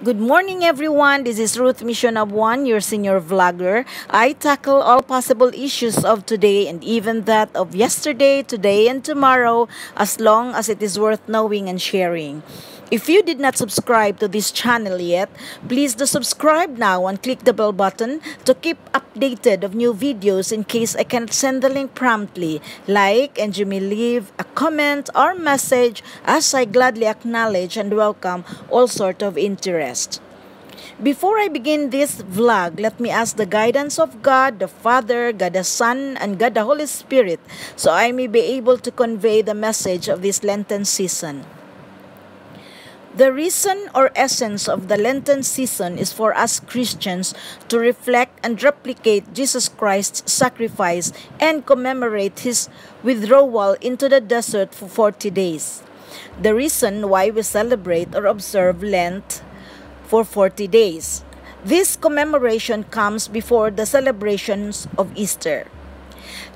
Good morning, everyone. This is Ruth Mission of One, your senior vlogger. I tackle all possible issues of today and even that of yesterday, today, and tomorrow, as long as it is worth knowing and sharing. If you did not subscribe to this channel yet, please do subscribe now and click the bell button to keep updated of new videos in case I cannot send the link promptly. Like and you may leave a comment or message as I gladly acknowledge and welcome all sort of interest. Before I begin this vlog, let me ask the guidance of God the Father, God the Son, and God the Holy Spirit so I may be able to convey the message of this Lenten season. The reason or essence of the Lenten season is for us Christians to reflect and replicate Jesus Christ's sacrifice and commemorate his withdrawal into the desert for 40 days. The reason why we celebrate or observe Lent for 40 days. This commemoration comes before the celebrations of Easter.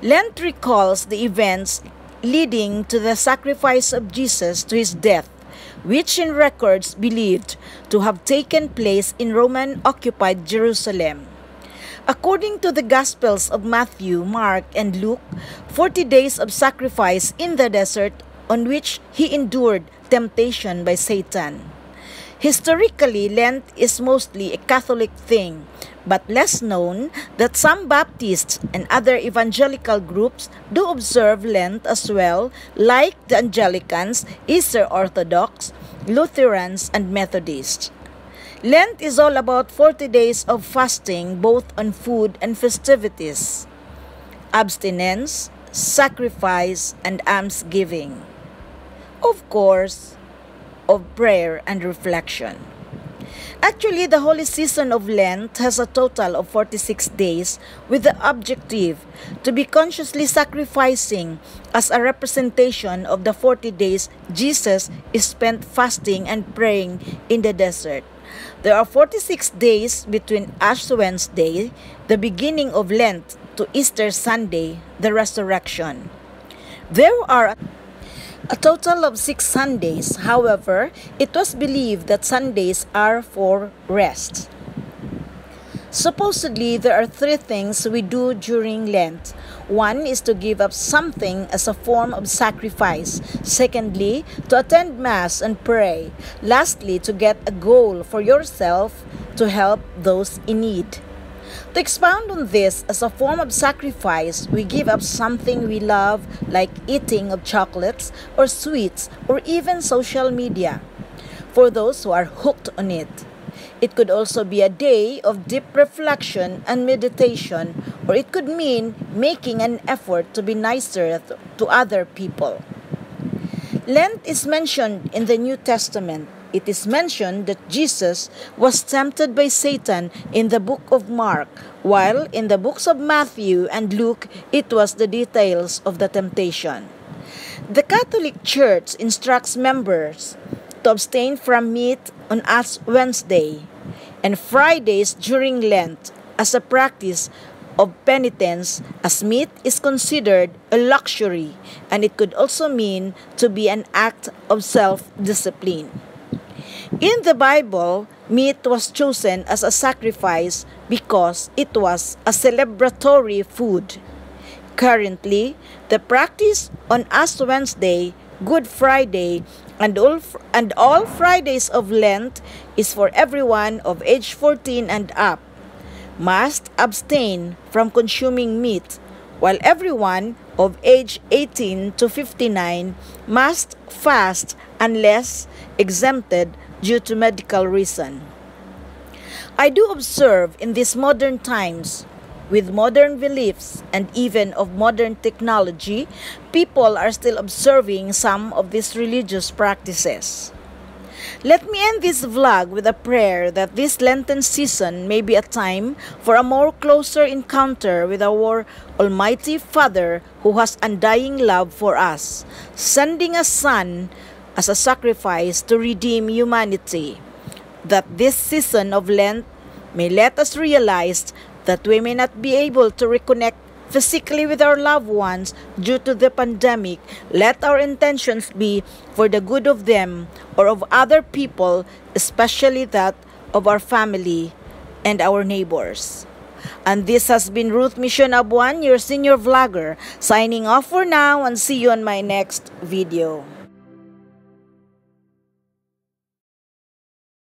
Lent recalls the events leading to the sacrifice of Jesus to his death, which in records believed to have taken place in Roman-occupied Jerusalem. According to the Gospels of Matthew, Mark, and Luke, 40 days of sacrifice in the desert on which he endured temptation by Satan. Historically, Lent is mostly a Catholic thing, but less known that some Baptists and other evangelical groups do observe Lent as well, like the Anglicans, Eastern Orthodox, Lutherans, and Methodists. Lent is all about 40 days of fasting both on food and festivities, abstinence, sacrifice, and almsgiving. Of course, of prayer and reflection. Actually, the holy season of Lent has a total of 46 days with the objective to be consciously sacrificing as a representation of the 40 days Jesus spent fasting and praying in the desert. There are 46 days between Ash Wednesday, the beginning of Lent, to Easter Sunday, the resurrection. There are a total of 6 Sundays. However, it was believed that Sundays are for rest. Supposedly, there are 3 things we do during Lent. One is to give up something as a form of sacrifice. Secondly, to attend Mass and pray. Lastly, to get a goal for yourself to help those in need. To expound on this, as a form of sacrifice, we give up something we love, like eating of chocolates or sweets or even social media, for those who are hooked on it. It could also be a day of deep reflection and meditation, or it could mean making an effort to be nicer to other people. Lent is mentioned in the New Testament. It is mentioned that Jesus was tempted by Satan in the book of Mark, while in the books of Matthew and Luke, it was the details of the temptation. The Catholic Church instructs members to abstain from meat on Ash Wednesday and Fridays during Lent as a practice of penitence, as meat is considered a luxury, and it could also mean to be an act of self-discipline. In the Bible, meat was chosen as a sacrifice because it was a celebratory food. Currently, the practice on Ash Wednesday, Good Friday, and all Fridays of Lent is for everyone of age 14 and up. Must abstain from consuming meat, while everyone of age 18 to 59 must fast unless exempted due to medical reason. I do observe in these modern times, with modern beliefs and even of modern technology, people are still observing some of these religious practices. Let me end this vlog with a prayer that this Lenten season may be a time for a more closer encounter with our Almighty Father who has undying love for us, sending a Son as a sacrifice to redeem humanity. That this season of Lent may let us realize that we may not be able to reconnect physically with our loved ones due to the pandemic. Let our intentions be for the good of them or of other people, especially that of our family and our neighbors. And this has been Ruth Mission Abuan, your senior vlogger, signing off for now, and see you on my next video.